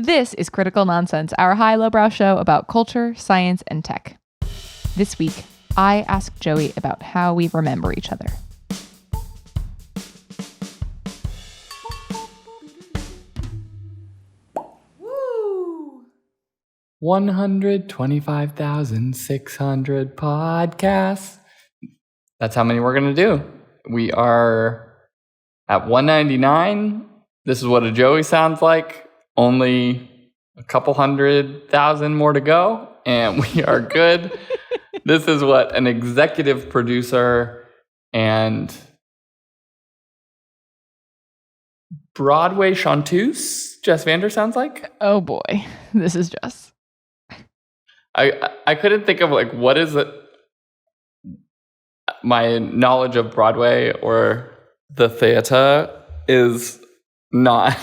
This is Critical Nonsense, our high-lowbrow show about culture, science, and tech. This week, I asked Joey about how we remember each other. Woo! 125,600 podcasts. That's how many we're going to do. We are at 199. This is what a Joey sounds like. Only a couple 100,000 more to go, and we are good. This is what an executive producer and Broadway chanteuse, Jess Vander, sounds like. Oh boy, this is Jess. I couldn't think of what is it. My knowledge of Broadway or the theater is not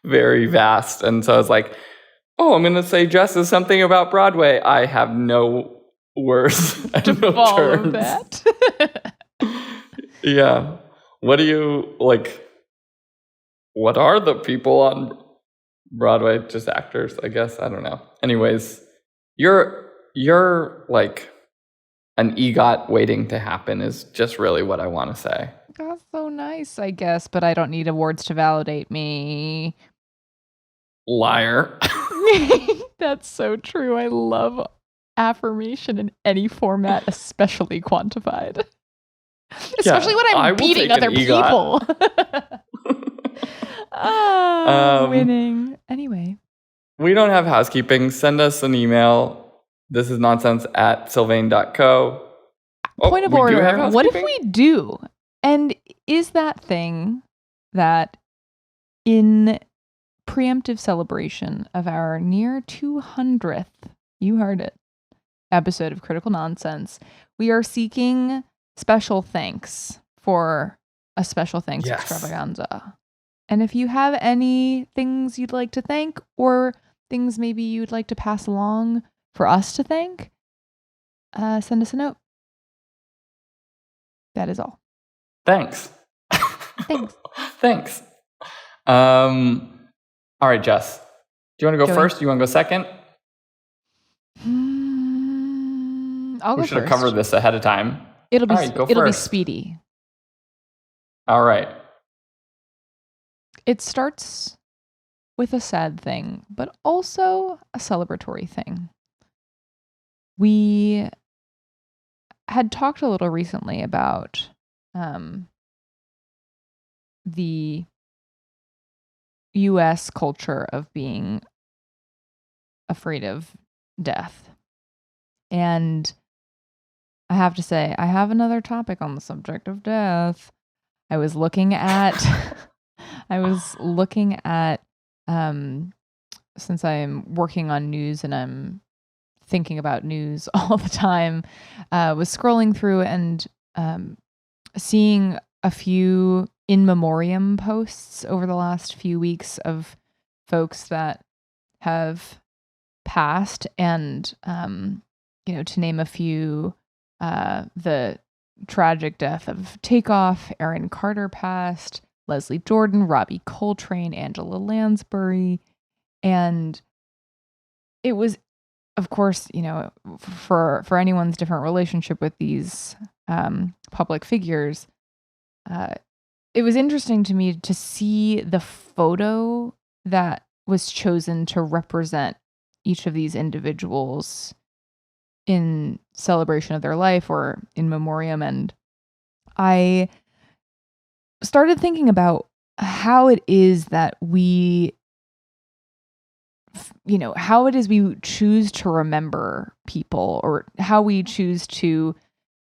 very vast. And so I was like, oh, I'm going to say Jess is something about Broadway. I have no words and no terms. That. Yeah. What do you, what are the people on Broadway? Just actors, I guess. I don't know. Anyways, you're like an EGOT waiting to happen is just really what I want to say. That's so nice, I guess, but I don't need awards to validate me. Liar. That's so true. I love affirmation in any format, especially quantified. Especially when I'm beating other people. Winning. Anyway. We don't have housekeeping. Send us an email. This is nonsense@sylvain.co. Point of order. What if we do? And is that thing that in preemptive celebration of our near 200th, you heard it, episode of Critical Nonsense, we are seeking special thanks for a special thanks extravaganza. And if you have any things you'd like to thank or things maybe you'd like to pass along for us to thank, send us a note. That is all. Thanks. Thanks. All right, Jess. Do you want to go first? Do you want to go second? I'll go first. We should have first. covered this ahead of time. It'll be speedy. All right. It starts with a sad thing, but also a celebratory thing. We had talked a little recently about the U.S. culture of being afraid of death. And I have to say, I have another topic on the subject of death. I was looking at, since I'm working on news and I'm thinking about news all the time, was scrolling through and seeing a few in memoriam posts over the last few weeks of folks that have passed, and to name a few, the tragic death of Takeoff, Aaron Carter passed, Leslie Jordan, Robbie Coltrane, Angela Lansbury, and it was, of course, for anyone's different relationship with these public figures, it was interesting to me to see the photo that was chosen to represent each of these individuals in celebration of their life or in memoriam. And I started thinking about how it is that we choose to remember people, or how we choose to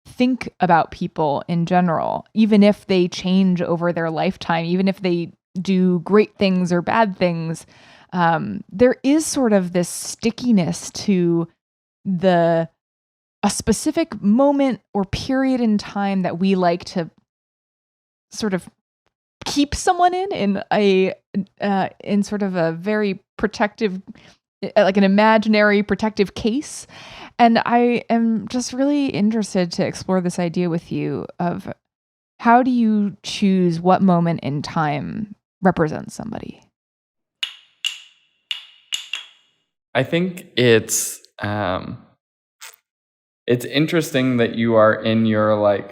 think about people in general, even if they change over their lifetime, even if they do great things or bad things. There is sort of this stickiness to a specific moment or period in time that we like to sort of keep someone in sort of a very protective, like an imaginary protective case. And I am just really interested to explore this idea with you of how do you choose what moment in time represents somebody? I think it's interesting that you are in your like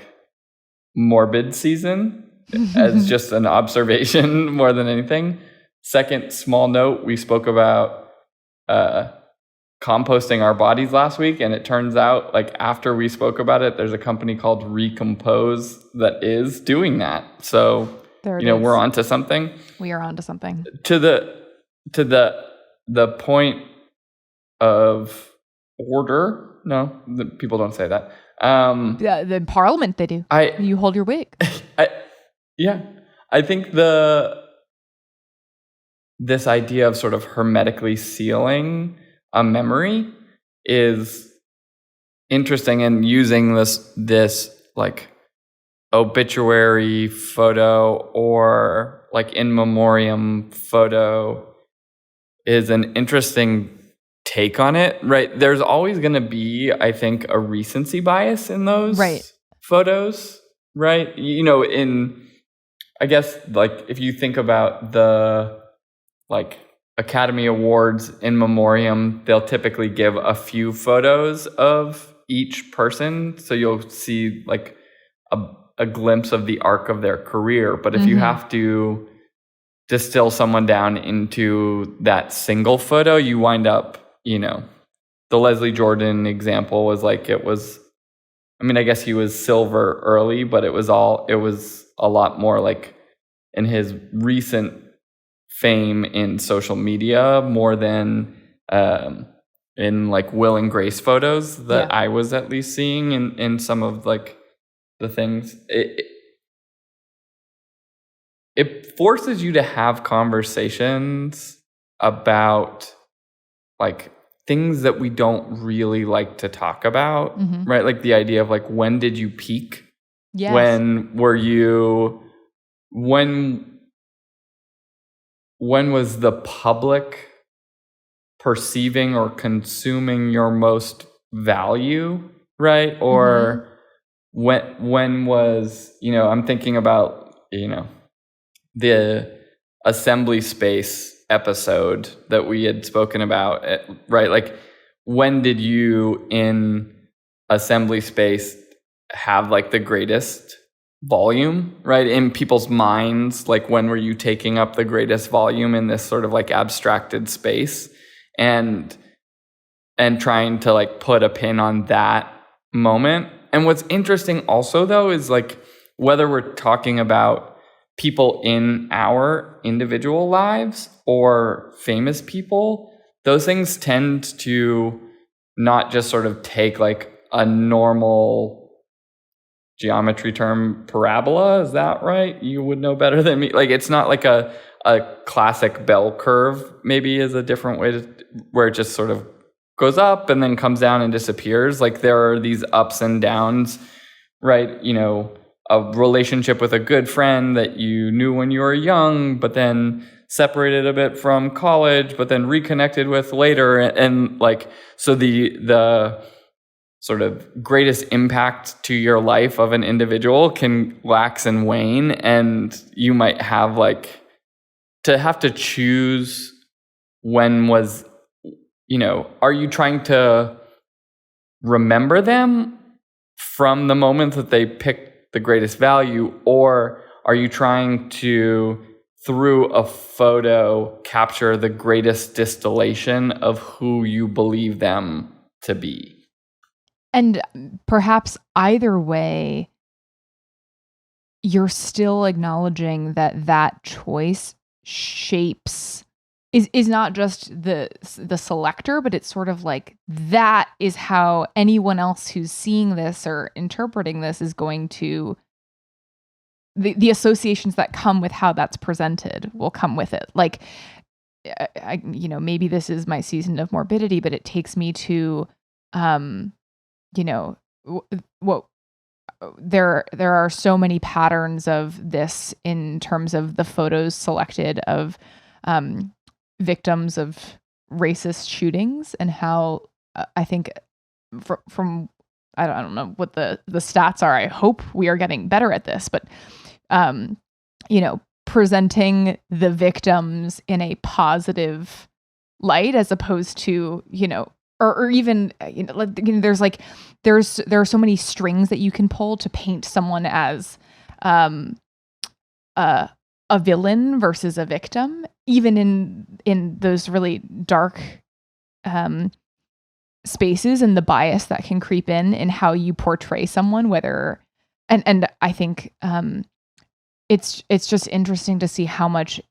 morbid season as just an observation more than anything. Second small note, we spoke about composting our bodies last week, and it turns out like after we spoke about it, there's a company called Recompose that is doing that. So we're onto something. We are onto something. To the point of order. No, people don't say that. The Parliament, they do. You hold your wig. I think this idea of sort of hermetically sealing a memory is interesting, and using this like obituary photo or like in memoriam photo is an interesting take on it, right? There's always going to be, I think, a recency bias in those photos, right? I guess, like, if you think about the, like, Academy Awards in memoriam, they'll typically give a few photos of each person, so you'll see, like, a glimpse of the arc of their career. But if you have to distill someone down into that single photo, you wind up, the Leslie Jordan example was like, I guess he was silver early, but it was a lot more like in his recent fame in social media more than in like Will and Grace photos that I was at least seeing in some of like the things. It forces you to have conversations about like things that we don't really like to talk about, right? Like the idea of like, when did you peak? Yes. When was the public perceiving or consuming your most value, right? Or when was, I'm thinking about, the assembly space episode that we had spoken about, right? Like, when did you in assembly space have like the greatest volume, right? In people's minds, like, when were you taking up the greatest volume in this sort of like abstracted space, and trying to like put a pin on that moment. And what's interesting also though is like, whether we're talking about people in our individual lives or famous people, those things tend to not just sort of take like a normal geometry term parabola. Is that right? You would know better than me. Like, it's not like a classic bell curve, maybe is a different way to, where it just sort of goes up and then comes down and disappears. Like, there are these ups and downs, right? A relationship with a good friend that you knew when you were young, but then separated a bit from college, but then reconnected with later. And like, so the sort of greatest impact to your life of an individual can wax and wane. And you might have like to have to choose when was, are you trying to remember them from the moment that they picked the greatest value, or are you trying to, through a photo, capture the greatest distillation of who you believe them to be? And perhaps either way, you're still acknowledging that choice shapes is not just the selector, but it's sort of like that is how anyone else who's seeing this or interpreting this is going to, the associations that come with how that's presented will come with it. Like, maybe this is my season of morbidity, but it takes me to, what there are so many patterns of this in terms of the photos selected of victims of racist shootings, and how I think from I don't know what the stats are. I hope we are getting better at this, but presenting the victims in a positive light, as opposed to, or even, there are so many strings that you can pull to paint someone as a villain versus a victim, even in those really dark spaces, and the bias that can creep in how you portray someone, whether and I think it's just interesting to see how much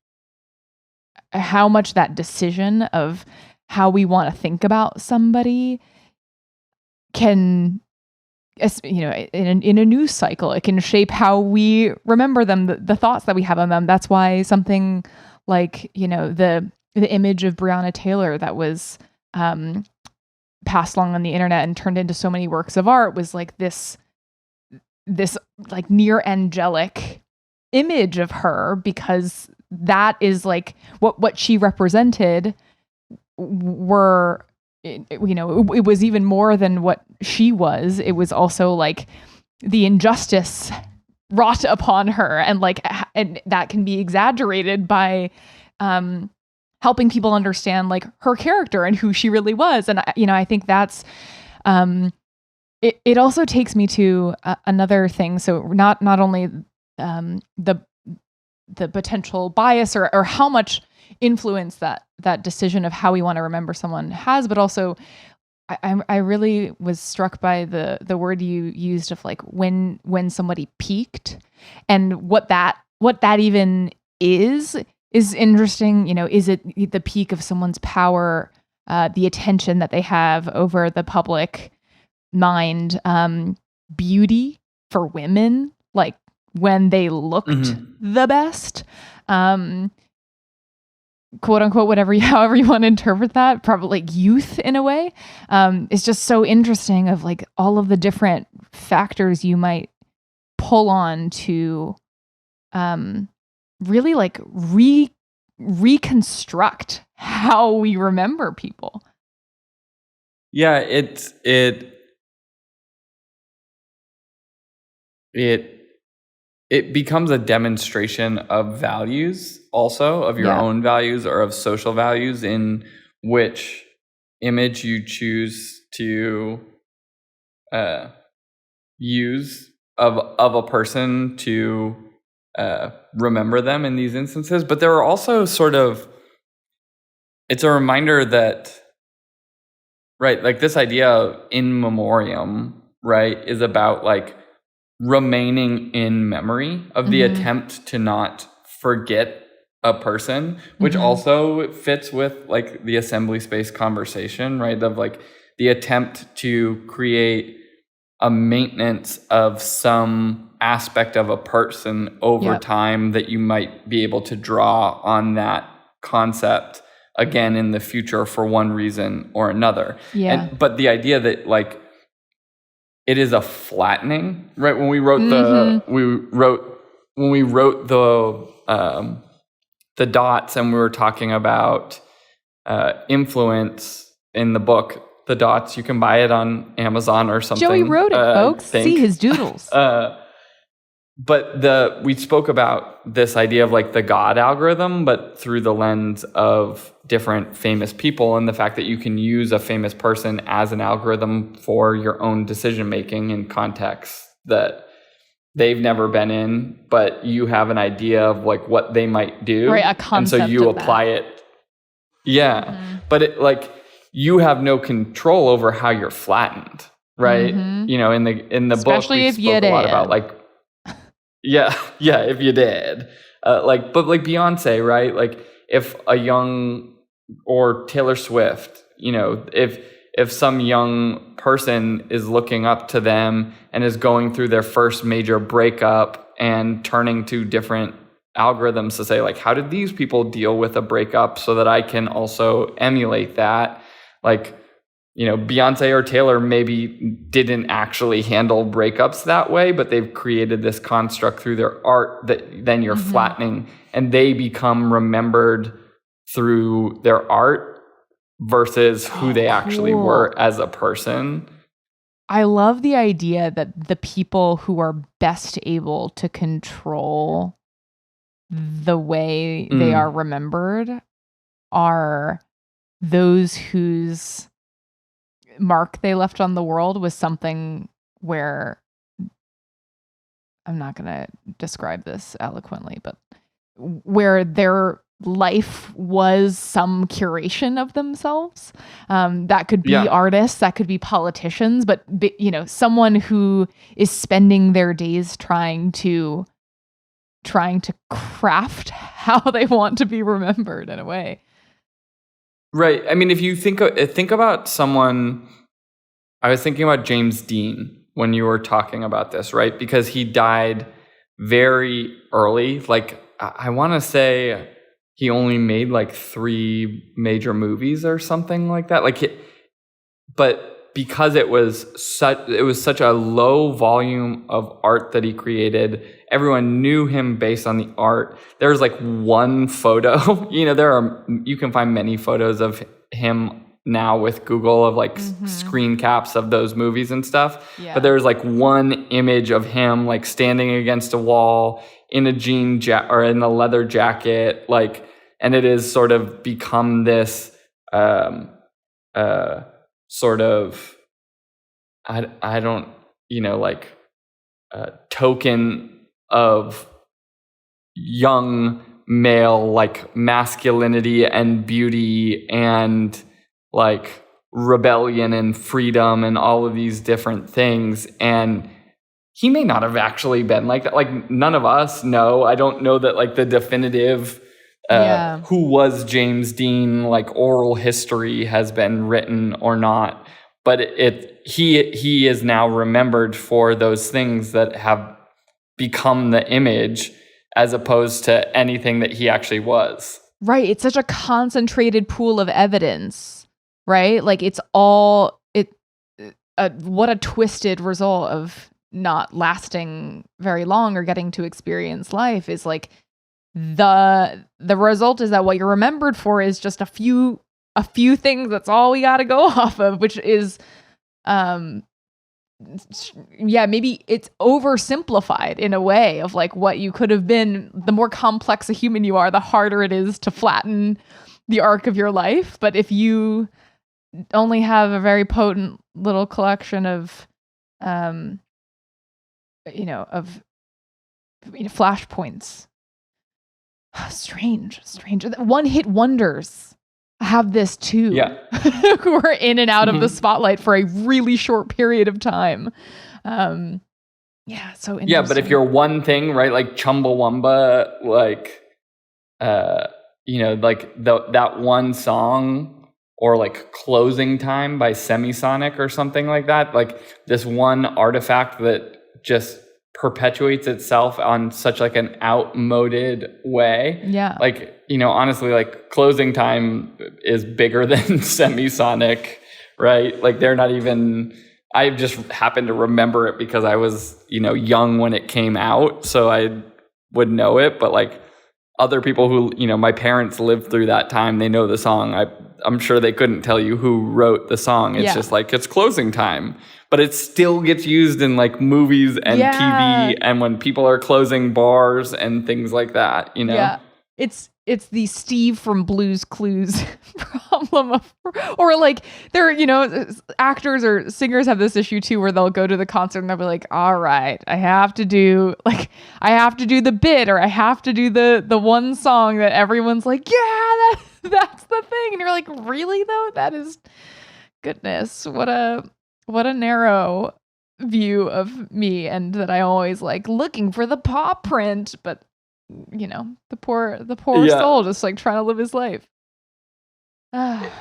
that decision of how we want to think about somebody can, in a news cycle, it can shape how we remember them, the thoughts that we have on them. That's why something like, the image of Breonna Taylor that was passed along on the internet and turned into so many works of art was like this like near angelic image of her, because that is like what she represented were, it was even more than what she was. It was also like the injustice wrought upon her, and that can be exaggerated by helping people understand like her character and who she really was. And I think that's it also takes me to another thing. So not only the potential bias or how much influence that decision of how we want to remember someone has, but also I really was struck by the word you used of like when somebody peaked, and what that even is interesting. Is it the peak of someone's power, the attention that they have over the public mind, beauty for women, like when they looked the best, quote unquote, however you want to interpret that, probably like youth in a way. It's just so interesting of like all of the different factors you might pull on to really like reconstruct how we remember people. Yeah, it becomes a demonstration of values, also of your own values or of social values, in which image you choose to use of a person to remember them in these instances. But there are also it's a reminder that, right, like this idea of in memoriam, right, is about like remaining in memory of the attempt to not forget a person, which also fits with like the assembly space conversation, right, of like the attempt to create a maintenance of some aspect of a person over time, that you might be able to draw on that concept again in the future for one reason or another. But the idea that like it is a flattening, right? When we wrote the dots, and we were talking about influence in the book, the dots, you can buy it on Amazon or something. Joey wrote it, folks. See his doodles. But we spoke about this idea of like the God algorithm, but through the lens of different famous people, and the fact that you can use a famous person as an algorithm for your own decision making in contexts that they've never been in, but you have an idea of like what they might do, right? A concept, and so you apply it. Yeah, but it like you have no control over how you're flattened, right? In the especially book, we spoke a lot about like. Yeah, if you did. But like Beyonce, right? Like if a young, or Taylor Swift, if some young person is looking up to them and is going through their first major breakup and turning to different algorithms to say like, how did these people deal with a breakup so that I can also emulate that? Like, Beyonce or Taylor maybe didn't actually handle breakups that way, but they've created this construct through their art that then you're flattening, and they become remembered through their art versus who they actually were as a person. I love the idea that the people who are best able to control the way they are remembered are those whose mark they left on the world was something where, I'm not going to describe this eloquently, but where their life was some curation of themselves. That could be artists, that could be politicians, but someone who is spending their days trying to craft how they want to be remembered in a way. Right. I mean, if you think about someone, I was thinking about James Dean when you were talking about this, right? Because he died very early. Like, I want to say he only made like 3 major movies or something like that. But because it was such a low volume of art that he created, everyone knew him based on the art. There's like one photo, you can find many photos of him now with Google of like screen caps of those movies and stuff. Yeah. But there's like one image of him like standing against a wall in a jean or in a leather jacket, like, and it has sort of become this sort of token of young male like masculinity and beauty and like rebellion and freedom and all of these different things. And he may not have actually been like that. Like, none of us know. I don't know that like the definitive who was James Dean, like oral history has been written or not. But he is now remembered for those things that have become the image as opposed to anything that he actually was. Right. It's such a concentrated pool of evidence, right? Like, it's all what a twisted result of not lasting very long or getting to experience life is like the result is that what you're remembered for is just a few things. That's all we got to go off of, which is maybe it's oversimplified in a way of like what you could have been. The more complex a human you are, the harder it is to flatten the arc of your life. But if you only have a very potent little collection of flashpoints, strange one-hit wonders have this too. Who are in and out of the spotlight for a really short period of time. So interesting. Yeah, but if you're one thing, right, like Chumbawamba, like like that one song, or like Closing Time by Semisonic or something like that, like this one artifact that just perpetuates itself on such like an outmoded way. Yeah. Like, honestly, like Closing Time is bigger than Semisonic, right? Like they're not even, I just happen to remember it because I was, young when it came out. So I would know it, but like other people who, my parents lived through that time, they know the song. I'm sure they couldn't tell you who wrote the song. It's just like, it's Closing Time. But it still gets used in like movies and TV and when people are closing bars and things like that, Yeah. It's the Steve from Blue's Clues problem of, or like there, actors or singers have this issue too, where they'll go to the concert and they'll be like, all right, I have to do the bit, or I have to do the one song that everyone's like, yeah, that's the thing. And you're like, really though? That is, goodness, what a narrow view of me, and that I always like looking for the paw print, but the poor soul just like trying to live his life.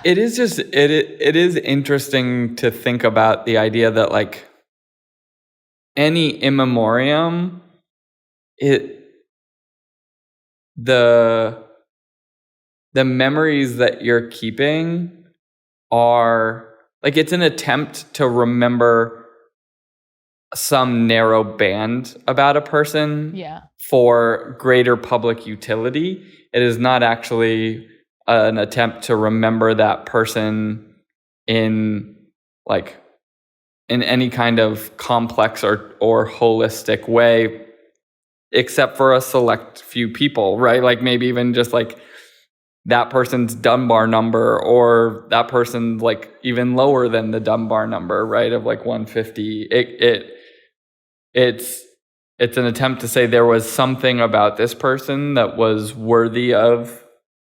It is just it is interesting to think about the idea that like any in memoriam, the memories that you're keeping are like, it's an attempt to remember some narrow band about a person for greater public utility. It is not actually an attempt to remember that person in any kind of complex or holistic way, except for a select few people, right? Like maybe even just like that person's Dunbar number, or that person's like even lower than the Dunbar number, right? Of like 150. It's an attempt to say there was something about this person that was worthy of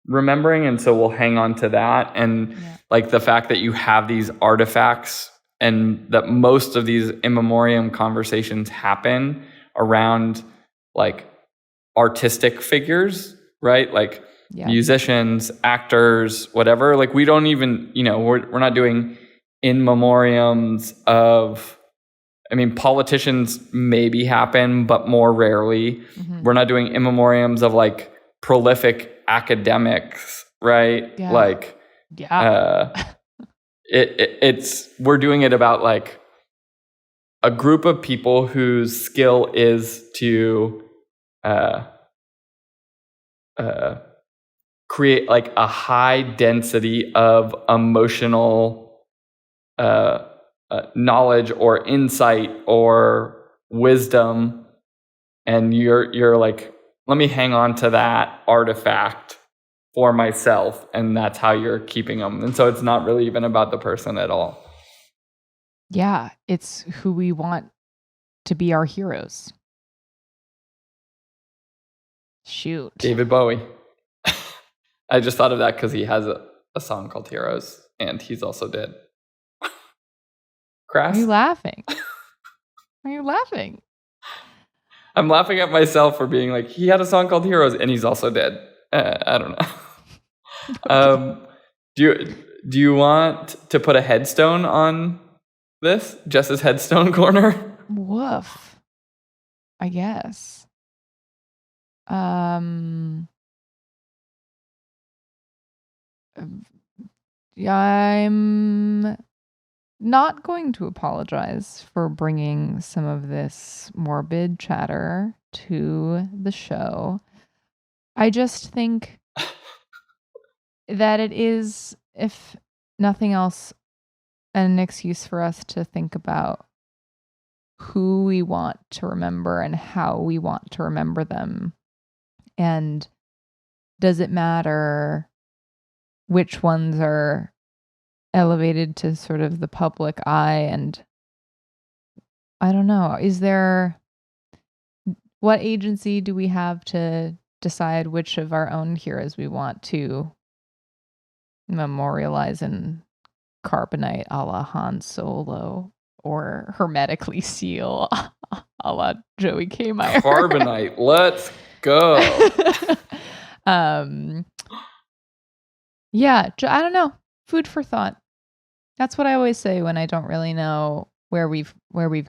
remembering, and so we'll hang on to that. And like the fact that you have these artifacts, and that most of these in memoriam conversations happen around like artistic figures, right? Like musicians, actors, whatever. Like we don't even, we're not doing in memoriams of, I mean, politicians maybe happen, but more rarely. Mm-hmm. We're not doing in memoriams of like prolific academics, right? Yeah. Like, it's we're doing it about like a group of people whose skill is to create like a high density of emotional knowledge or insight or wisdom, and you're like, let me hang on to that artifact for myself, and that's how you're keeping them. And so it's not really even about the person at all. Yeah, it's who we want to be our heroes. Shoot. David Bowie. I just thought of that because he has a song called Heroes, and he's also dead. Crass? Are you laughing? Are you laughing? I'm laughing at myself for being like, he had a song called Heroes, and he's also dead. I don't know. Do you want to put a headstone on this? Jess's headstone corner? Woof. I guess. I'm not going to apologize for bringing some of this morbid chatter to the show. I just think that it is, if nothing else, an excuse for us to think about who we want to remember and how we want to remember them. And does it matter which ones are elevated to sort of the public eye? And I don't know, what agency do we have to decide which of our own heroes we want to memorialize in carbonite a la Han Solo, or hermetically seal a la Joey K. Meyer? Carbonite, let's go. Yeah, I don't know. Food for thought. That's what I always say when I don't really know where we've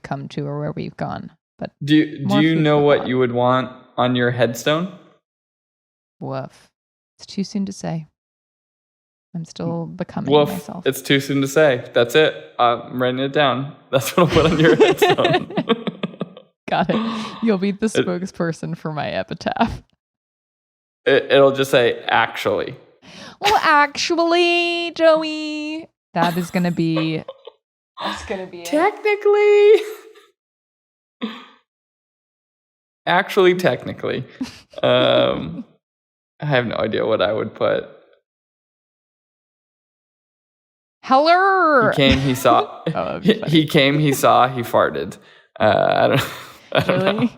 come to or where we've gone. But do you know what you would want on your headstone? Woof. It's too soon to say. I'm still becoming Woof. myself. It's too soon to say. That's it. I'm writing it down. That's what I'll put on your headstone. Got it. You'll be the spokesperson for my epitaph. It'll just say, actually. Well, actually, Joey, that is going to be... That's going to be technically. Actually, technically. I have no idea what I would put. Heller. He came, he saw. He came, he saw, he farted. I don't really? know.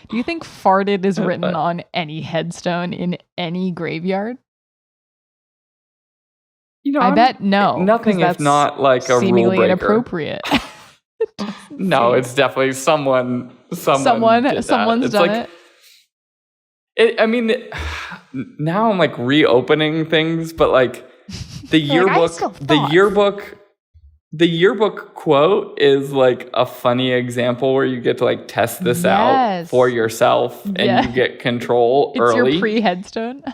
Do you think farted is written on any headstone in any graveyard? I bet no. Nothing if not like a seemingly rule breaker. Inappropriate. No, it's definitely someone's done it. I mean, now I'm like reopening things, but like the yearbook quote is like a funny example where you get to like test this out for yourself and you get control early. It's your pre-headstone.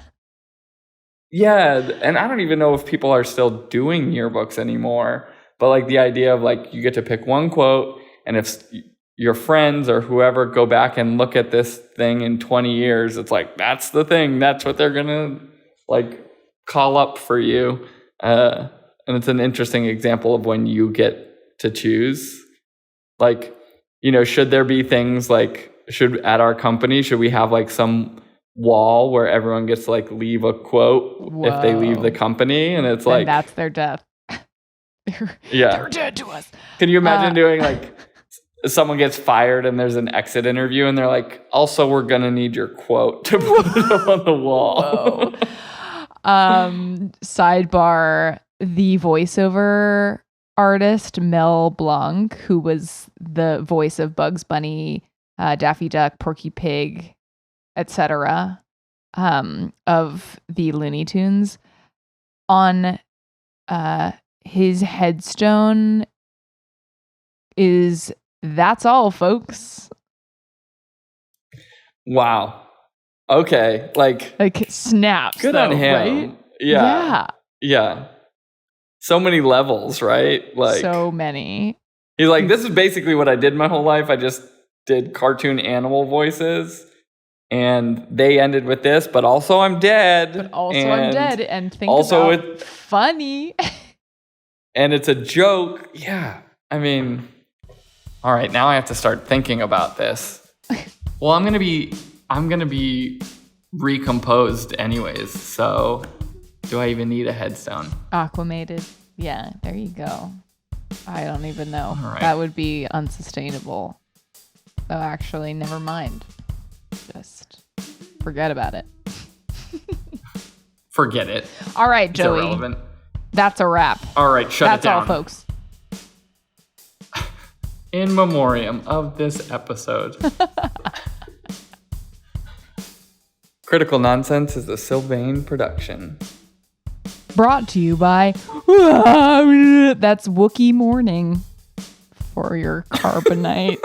Yeah, and I don't even know if people are still doing yearbooks anymore, but like the idea of like you get to pick one quote, and if your friends or whoever go back and look at this thing in 20 years, it's like, that's the thing. That's what they're going to like call up for you. And it's an interesting example of when you get to choose. Like, should there be things like, at our company, should we have like some wall where everyone gets to like leave a quote if they leave the company, and it's like that's their death. They're dead to us. Can you imagine doing like someone gets fired and there's an exit interview and they're like, also we're gonna need your quote to put it up on the wall. Sidebar, the voiceover artist Mel Blanc, who was the voice of Bugs Bunny, Daffy Duck, Porky Pig, etc., of the Looney Tunes, on his headstone is "That's all, folks." Wow. Okay. Like snaps. Good though, on him. Right? Yeah. So many levels, right? Like so many. He's like, this is basically what I did my whole life. I just did cartoon animal voices, and they ended with this. But also, I'm dead. And think also about it's funny. And it's a joke. Yeah. I mean, all right. Now I have to start thinking about this. Well, I'm gonna be recomposed anyways. So, do I even need a headstone? Aquamated. Yeah. There you go. I don't even know. Right. That would be unsustainable. Oh, actually, never mind. Just forget about it. Forget it. All right, It's Joey. irrelevant. That's a wrap. All right, shut it down. That's all, folks. In memoriam of this episode. Critical Nonsense is a Sylvain production. Brought to you by that's Wookiee Morning for your carbonite.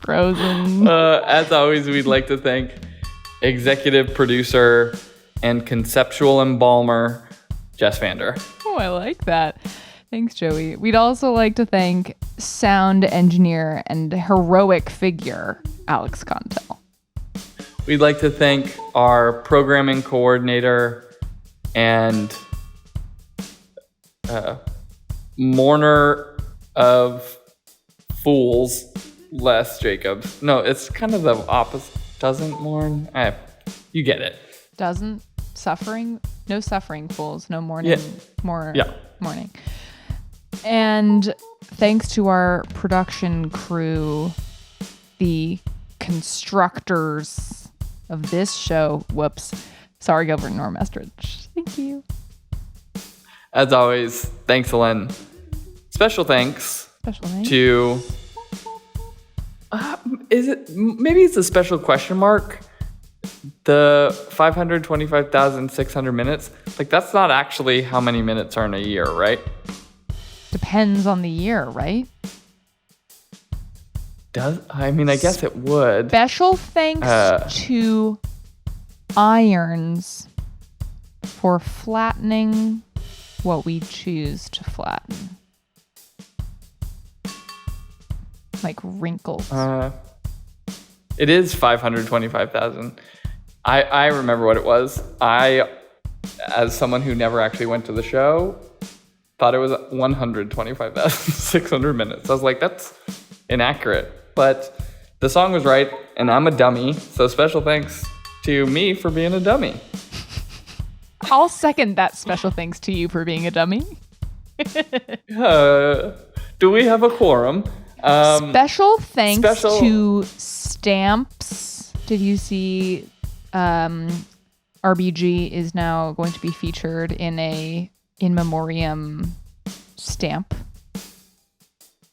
Frozen. As always, we'd like to thank executive producer and conceptual embalmer, Jess Vander. Oh, I like that. Thanks, Joey. We'd also like to thank sound engineer and heroic figure, Alex Contel. We'd like to thank our programming coordinator and mourner of fools, Les Jacobs. No, it's kind of the opposite. Doesn't mourn. You get it. Doesn't suffering. No suffering fools. No mourning. Mourning. And thanks to our production crew, the constructors of this show. Whoops. Sorry, Gilbert Norm Estridge. Thank you. As always, thanks, Ellen. Special thanks to... maybe it's a special question mark? The 525,600 minutes? Like, that's not actually how many minutes are in a year, right? Depends on the year, right? I guess it would. Special thanks to irons for flattening what we choose to flatten. Like wrinkles. It is 525,000. I remember what it was. I, as someone who never actually went to the show, thought it was 125,600 minutes. I was like, that's inaccurate. But the song was right, and I'm a dummy. So special thanks to me for being a dummy. I'll second that special thanks to you for being a dummy. Do we have a quorum? Special thanks to Stamps. Did you see RBG is now going to be featured in a in memoriam stamp?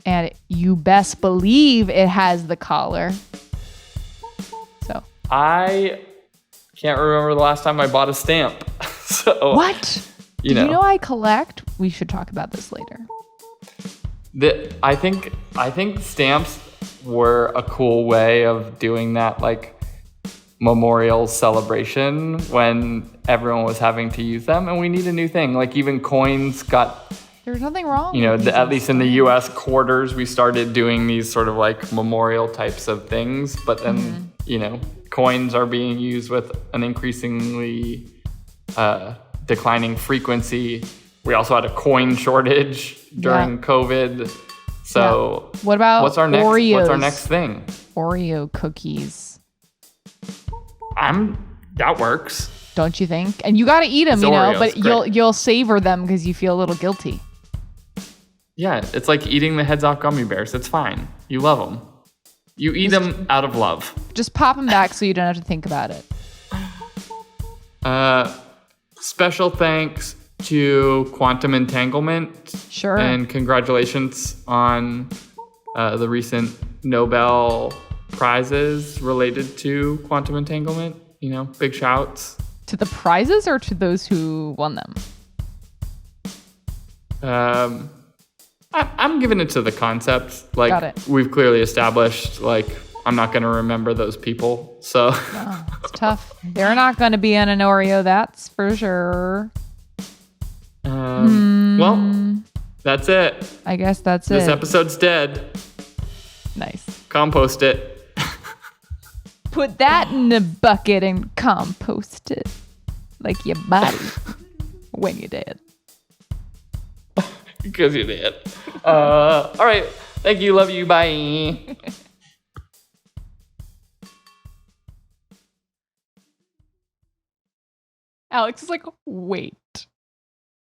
And you best believe it has the collar. So I can't remember the last time I bought a stamp. So what? You know I collect? We should talk about this later. I think stamps were a cool way of doing that, like, memorial celebration when everyone was having to use them, and we need a new thing. Like, even coins got... There's nothing wrong. At least in the U.S. quarters, we started doing these sort of like memorial types of things. But then, coins are being used with an increasingly declining frequency. We also had a coin shortage during COVID. So what about what's our next thing? Oreo cookies. That works. Don't you think? And you got to eat them, It's you know, Oreos, but great. you'll savor them because you feel a little guilty. Yeah, it's like eating the heads off gummy bears. It's fine. You love them. You eat them out of love. Just pop them back so you don't have to think about it. Special thanks to Quantum Entanglement. Sure. And congratulations on the recent Nobel Prizes related to quantum entanglement. You know, big shouts. To the prizes or to those who won them? I'm giving it to the concept. Like, Got it. we've clearly established, like, I'm not going to remember those people. So Oh, it's tough. They're not going to be on an Oreo, that's for sure. well, that's it. I guess that's This it. episode's dead. Nice. Compost it. Put that in a bucket and compost it like your body when you're dead. Because you did. All right. Thank you. Love you. Bye. Alex is like, wait.